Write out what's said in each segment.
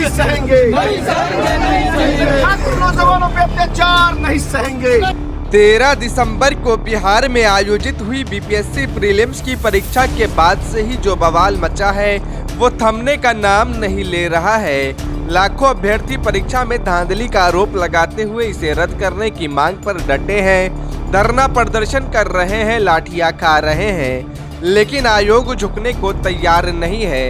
नहीं सहेंगे, छात्र नौजवानों पे अत्याचार नहीं सहेंगे। 13 दिसंबर को बिहार में आयोजित हुई बीपीएससी प्रीलिम्स की परीक्षा के बाद से ही जो बवाल मचा है वो थमने का नाम नहीं ले रहा है। लाखों अभ्यर्थी परीक्षा में धांधली का आरोप लगाते हुए इसे रद्द करने की मांग पर डटे हैं, धरना प्रदर्शन कर रहे हैं, लाठियां खा रहे हैं, लेकिन आयोग झुकने को तैयार नहीं है।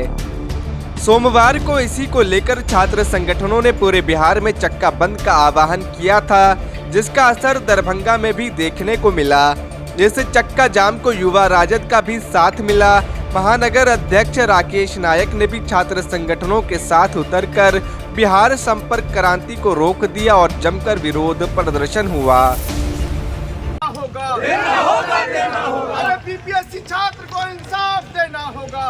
सोमवार को इसी को लेकर छात्र संगठनों ने पूरे बिहार में चक्का बंद का आह्वान किया था, जिसका असर दरभंगा में भी देखने को मिला। इस चक्का जाम को युवा राजद का भी साथ मिला। महानगर अध्यक्ष राकेश नायक ने भी छात्र संगठनों के साथ उतरकर बिहार संपर्क क्रांति को रोक दिया और जमकर विरोध प्रदर्शन हुआ। अरे बीपीएससी छात्र को इंसाफ देना होगा,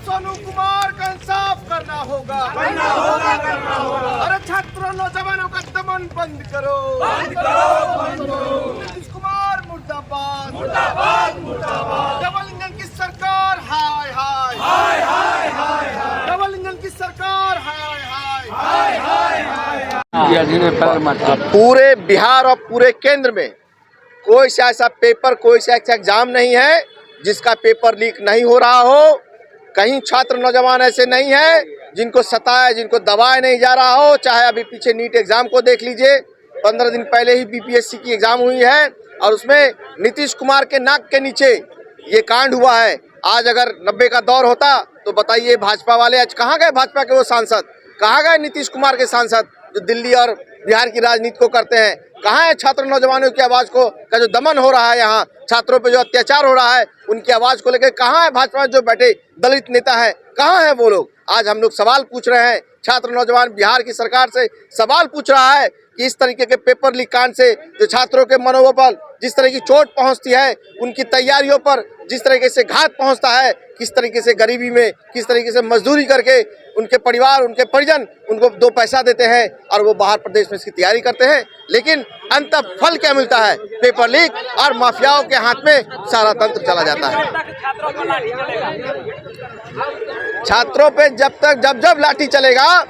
सोनू कुमार का इंसाफ करना होगा। अरे छात्रों नौजवानों का दमन बंद करो, नीतीश कुमार मुर्दाबाद, डबल इंजन की सरकार हाय हाय, डबल इंजन की सरकार हाय हाय। पूरे बिहार और पूरे केंद्र में कोई सा ऐसा पेपर, कोई सा ऐसा एग्जाम नहीं है जिसका पेपर लीक नहीं हो रहा हो। कहीं छात्र नौजवान ऐसे नहीं है जिनको सताया, जिनको दबाया नहीं जा रहा हो। चाहे अभी पीछे नीट एग्जाम को देख लीजिए, 15 दिन पहले ही बीपीएससी की एग्जाम हुई है और उसमें नीतीश कुमार के नाक के नीचे ये कांड हुआ है। आज अगर 90 का दौर होता तो बताइए भाजपा वाले आज कहाँ गए? भाजपा के वो सांसद कहाँ गए? नीतीश कुमार के सांसद जो दिल्ली और बिहार की राजनीति को करते हैं, कहाँ है? छात्र नौजवानों की आवाज को का जो दमन हो रहा है, यहाँ छात्रों पे जो अत्याचार हो रहा है, उनकी आवाज को लेकर कहाँ है भाजपा में जो बैठे दलित नेता है? कहाँ है वो लोग? आज हम लोग सवाल पूछ रहे हैं, छात्र नौजवान बिहार की सरकार से सवाल पूछ रहा है कि इस तरीके के पेपर लीक कांड से जो छात्रों के मनोबल पर जिस तरह की चोट पहुंचती है, उनकी तैयारियों पर जिस तरीके से घात पहुंचता है, किस तरीके से गरीबी में किस तरीके से मजदूरी करके उनके परिवार, उनके परिजन उनको 2 पैसा देते हैं और वो बाहर प्रदेश में इसकी तैयारी करते हैं, लेकिन अंत फल क्या मिलता है? पेपर लीक और माफियाओं के हाथ में सारा तंत्र चला जाता है। छात्रों पे जब लाठी चलेगा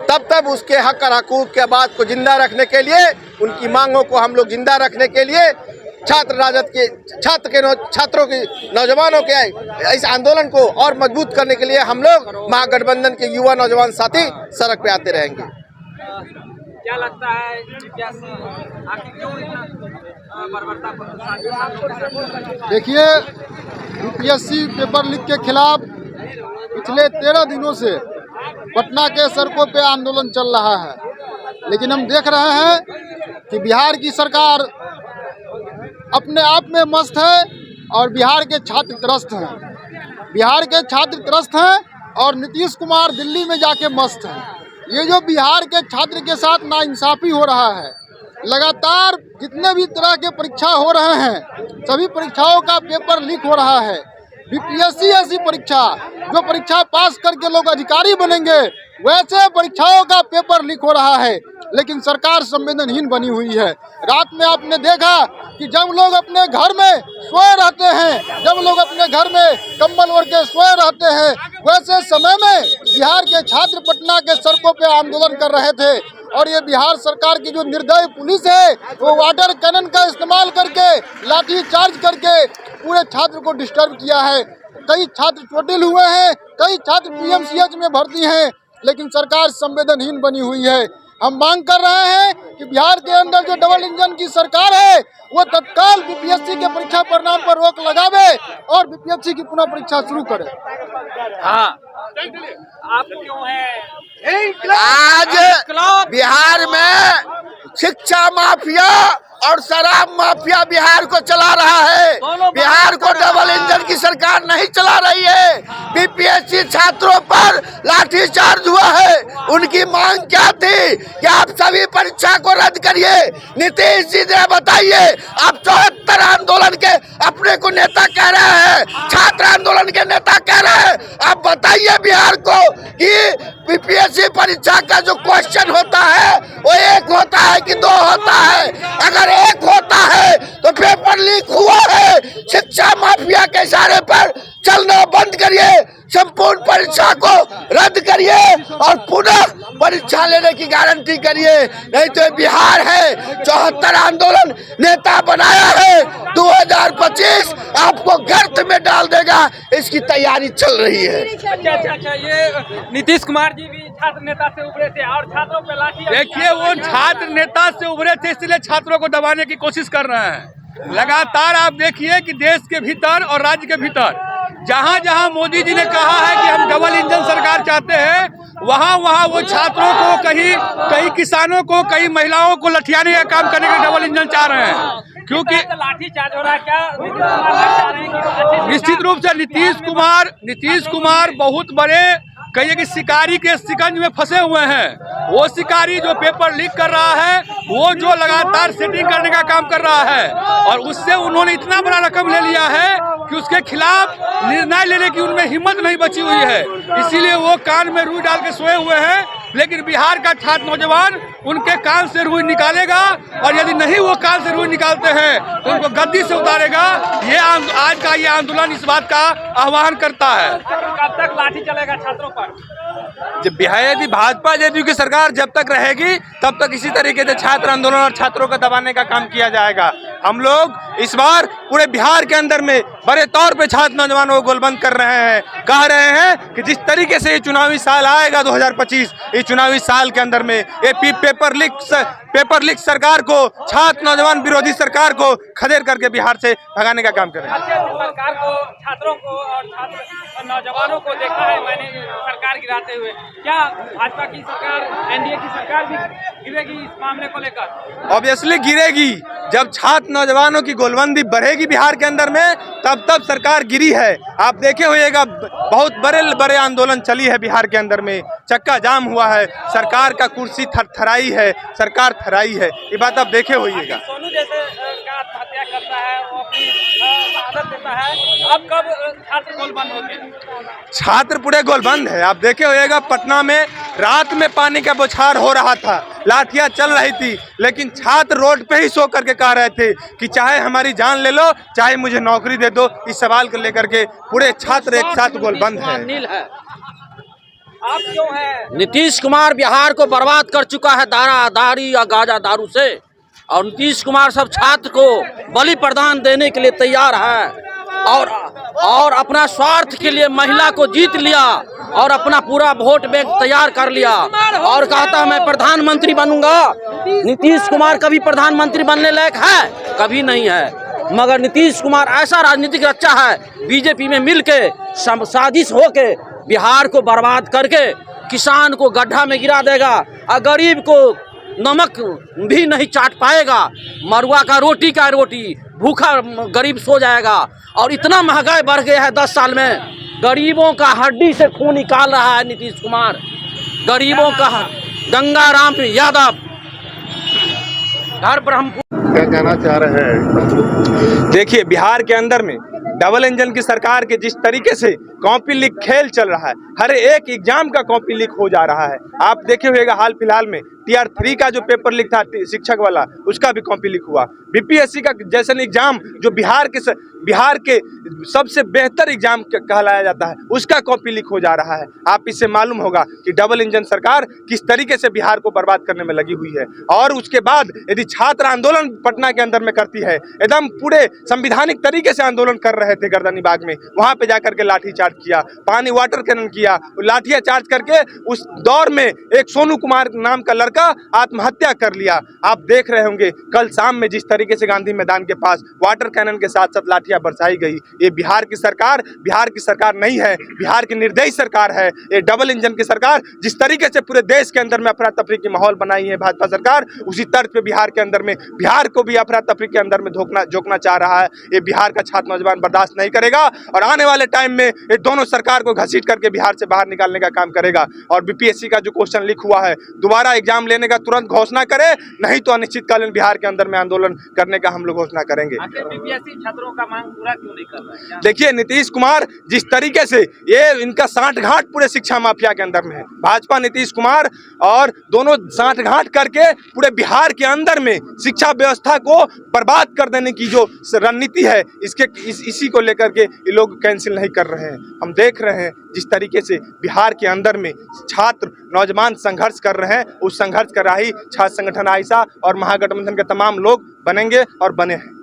तब उसके हक और हकूक के बात को जिंदा रखने के लिए, उनकी मांगों को हम लोग जिंदा रखने के लिए छात्र राजद के छात्रों के नौजवानों के इस आंदोलन को और मजबूत करने के लिए हम लोग महागठबंधन के युवा नौजवान साथी सड़क पे आते रहेंगे। क्या लगता है आखिर क्यों देखिए, यूपीएससी पेपर लीक के खिलाफ पिछले 13 दिनों से पटना के सड़कों पे आंदोलन चल रहा है, लेकिन हम देख रहे हैं कि बिहार की सरकार अपने आप में मस्त है और बिहार के छात्र त्रस्त हैं। बिहार के छात्र त्रस्त हैं और नीतीश कुमार दिल्ली में जाके मस्त हैं। ये जो बिहार के छात्र के साथ नाइंसाफी हो रहा है, लगातार जितने भी तरह के परीक्षा हो रहे हैं, सभी परीक्षाओं का पेपर लीक हो रहा है। बीपीएससी ऐसी परीक्षा जो परीक्षा पास करके लोग अधिकारी बनेंगे, वैसे परीक्षाओं का पेपर लीक हो रहा है, लेकिन सरकार संवेदनहीन बनी हुई है। रात में आपने देखा कि जब लोग अपने घर में सोए रहते हैं, जब लोग अपने घर में कंबल ओढ़ के सोए रहते हैं, वैसे समय में बिहार के छात्र पटना के सड़कों पे आंदोलन कर रहे थे। और ये बिहार सरकार की जो निर्दयी पुलिस है, वो वाटर कैनन का इस्तेमाल करके, लाठी चार्ज करके पूरे छात्र को डिस्टर्ब किया है। कई छात्र चोटिल हुए हैं, कई छात्र पीएमसीएच में भर्ती हैं, लेकिन सरकार संवेदनहीन बनी हुई है। हम मांग कर रहे हैं कि बिहार के अंदर जो डबल इंजन की सरकार है, वो तत्काल बीपीएससी के परीक्षा परिणाम पर रोक लगावे और बीपीएससी की पुनः परीक्षा शुरू करे। हाँ, आप क्यों हैं? आज बिहार में शिक्षा माफिया और शराब माफिया बिहार को चला रहा है। बिहार को डबल इंजन की सरकार नहीं चला रही है। बीपीएससी छात्रों पर लाठीचार्ज हुआ है। उनकी मांग क्या थी कि आप सभी परीक्षा को रद्द करिए। नीतीश जी ने बताइए, आप 74 आंदोलन के अपने को नेता कह रहे हैं, छात्र आंदोलन के नेता कह रहे हैं। आप बताइए बिहार को कि बीपीएससी परीक्षा का जो क्वेश्चन होता है वो एक होता है कि 2 होता है? अगर एक होता है तो पेपर लीक हुआ है। शिक्षा माफिया के इशारे पर चलना बंद करिए। संपूर्ण परीक्षा को रद्द करिए और पुनः परीक्षा लेने की गारंटी करिए, नहीं तो बिहार है 74 आंदोलन नेता बनाया है, 2025 आपको गर्त में डाल देगा, इसकी तैयारी चल रही है। अच्छा, ये नीतीश कुमार जी भी छात्र नेता से उभरे थे और छात्रों पे लाठी। देखिए, वो छात्र नेता से उभरे थे, इसलिए छात्रों को दबाने की कोशिश कर रहे हैं। लगातार आप देखिए कि देश के भीतर और राज्य के भीतर जहां जहां मोदी जी ने कहा है कि हम डबल इंजन सरकार चाहते हैं, वहां वहां वो छात्रों को, कहीं किसानों को, कहीं महिलाओं को लठियाने का काम करने के डबल इंजन चाह रहे हैं। क्योंकि लाठी चार्ज हो रहा है, क्या निश्चित रूप से नीतीश कुमार बहुत बड़े कहिए कि शिकारी के शिकंज में फंसे हुए हैं। वो शिकारी जो पेपर लीक कर रहा है, वो जो लगातार सेटिंग करने का काम कर रहा है, और उससे उन्होंने इतना बड़ा रकम ले लिया है कि उसके खिलाफ निर्णय लेने की उनमें हिम्मत नहीं बची हुई है। इसीलिए वो कान में रुई डाल के सोए हुए हैं। लेकिन बिहार का छात्र नौजवान उनके कान से रुई निकालेगा, और यदि नहीं वो कान से रुई निकालते हैं तो उनको गद्दी से उतारेगा। ये आज का ये आंदोलन इस बात का आह्वान करता है। कब तक लाठी चलेगा छात्रों पर? जब बिहार यदि भाजपा जदयू की सरकार जब तक रहेगी तब तक इसी तरीके से छात्र आंदोलन और छात्रों को दबाने का काम किया जाएगा। हम लोग इस बार पूरे बिहार के अंदर में बड़े तौर पे छात्र नौजवानों को गोलबंद कर रहे हैं, कह रहे हैं कि जिस तरीके से ये चुनावी साल आएगा 2025, इस चुनावी साल के अंदर में ये पेपर लीक सरकार को, छात्र नौजवान विरोधी सरकार को खदेड़ करके बिहार से भगाने का काम करेंगे। सरकार को, छात्रों को और छात्र नौजवानों को देखा है मैंने सरकार गिराते हुए। क्या भाजपा की सरकार, एनडीए की सरकार भी गिरेगी इस मामले को लेकर? ऑब्वियसली गिरेगी। जब छात्र नौजवानों की गोलबंदी बढ़ेगी बिहार के अंदर में, तब सरकार गिरी है। आप देखे होइएगा, बहुत बड़े आंदोलन चली है बिहार के अंदर में, चक्का जाम हुआ है, सरकार का कुर्सी थरथराई है, सरकार थराई है। ये बात आप देखे होइएगा। सोनू जैसे का आत्महत्या करता है, वो अपनी शहादत देता है, अब कब छात्र गोलबंद होते हैं? छात्र पूरे गोलबंद है। आप देखे होइएगा, पटना में रात में पानी का बौछार हो रहा था, लाठियां चल रही थी, लेकिन छात्र रोड पे ही सो करके कह रहे थे कि चाहे हमारी जान ले लो, चाहे मुझे नौकरी दे दो। इस सवाल को लेकर के पूरे छात्र एक साथ गोलबंद है। आप क्यों हैं? नीतीश कुमार बिहार को बर्बाद कर चुका है दारी और गांजा दारू से, और नीतीश कुमार सब छात्र को बलि प्रदान देने के लिए तैयार है, और अपना स्वार्थ के लिए महिला को जीत लिया और अपना पूरा वोट बैंक तैयार कर लिया, और कहता मैं प्रधानमंत्री बनूंगा। नीतीश कुमार कभी प्रधानमंत्री बनने लायक है? कभी नहीं है। मगर नीतीश कुमार ऐसा राजनीतिक रच्चा है, बीजेपी में मिलके साजिश होके बिहार को बर्बाद करके किसान को गड्ढा में गिरा देगा, और गरीब को नमक भी नहीं चाट पाएगा। मरुआ का रोटी भूखा गरीब सो जाएगा। और इतना महंगाई बढ़ गया है 10 साल में, गरीबों का हड्डी से खून निकाल रहा है नीतीश कुमार। गरीबों का गंगाराम यादव, घर ब्रह्मपुर। क्या कहना चाह रहे हैं? देखिए, बिहार के अंदर में डबल इंजन की सरकार के जिस तरीके से कॉपी लीक खेल चल रहा है, हर एक एग्जाम का कॉपी लीक हो जा रहा है। आप देखे हुएगा हाल फिलहाल में टीआर 3 का जो पेपर लीक था शिक्षक वाला, उसका भी कॉपी लीक हुआ। बीपीएससी का जैसा एग्जाम जो बिहार के सबसे बेहतर एग्जाम कहलाया जाता है, उसका कॉपी लीक हो जा रहा है। आप इससे मालूम होगा कि डबल इंजन सरकार किस तरीके से बिहार को बर्बाद करने में लगी हुई है। और उसके बाद यदि छात्र आंदोलन पटना के अंदर में करती है, एकदम पूरे संविधानिक तरीके से आंदोलन कर रहे थे गर्दनी बाग में, वहां पे जाकर के लाठीचार्ज किया, पानी वाटर कैनन किया, लाठियां चार्ज करके उस दौर में एक सोनू कुमार नाम का लड़का आत्महत्या कर लिया। आप देख रहे होंगे कल शाम में जिस तरीके से गांधी मैदान के पास वाटर कैनन के साथ साथ लाठियां बरसाई गई। ये बिहार की सरकार नहीं है, बिहार की निर्दयी सरकार है। ये डबल इंजन की सरकार जिस तरीके से पूरे देश के अंदर में अफरा तफरी की माहौल बनाई है भाजपा सरकार, उसी तर्ज पे बिहार के अंदर में बिहार को भी अफरा तफरी के अंदर में झोंकना चाह रहा है। ये बिहार का छात्र नौजवान बर्दाश्त नहीं करेगा, और आने वाले टाइम में ये दोनों सरकार को घसीट करके बिहार से बाहर निकालने का काम करेगा। और बीपीएससी का जो क्वेश्चन लीक हुआ है, दोबारा एग्जाम नाम लेने का तुरंत घोषणा करे, नहीं तो अनिश्चितकालीन बिहार के अंदर में आंदोलन करने का हम लोग घोषणा करेंगे। आखिर बीपीएससी छात्रों का मांग पूरा क्यों नहीं कर रहा है? क्या देखिए, नीतीश कुमार जिस तरीके से ये इनका सांठगांठ पूरे शिक्षा माफिया के अंदर में है, भाजपा नीतीश कुमार और दोनों सांठगांठ करके पूरे बिहार के अंदर में शिक्षा व्यवस्था को बर्बाद कर देने की जो रणनीति है, इसी को लेकर के ये लोग कैंसिल नहीं कर रहे हैं। हम देख रहे हैं जिस तरीके से बिहार के अंदर में छात्र नौजवान संघर्ष कर रहे हैं, उस संघर्ष का राही छात्र संगठन आइसा और महागठबंधन के तमाम लोग बनेंगे और बने हैं।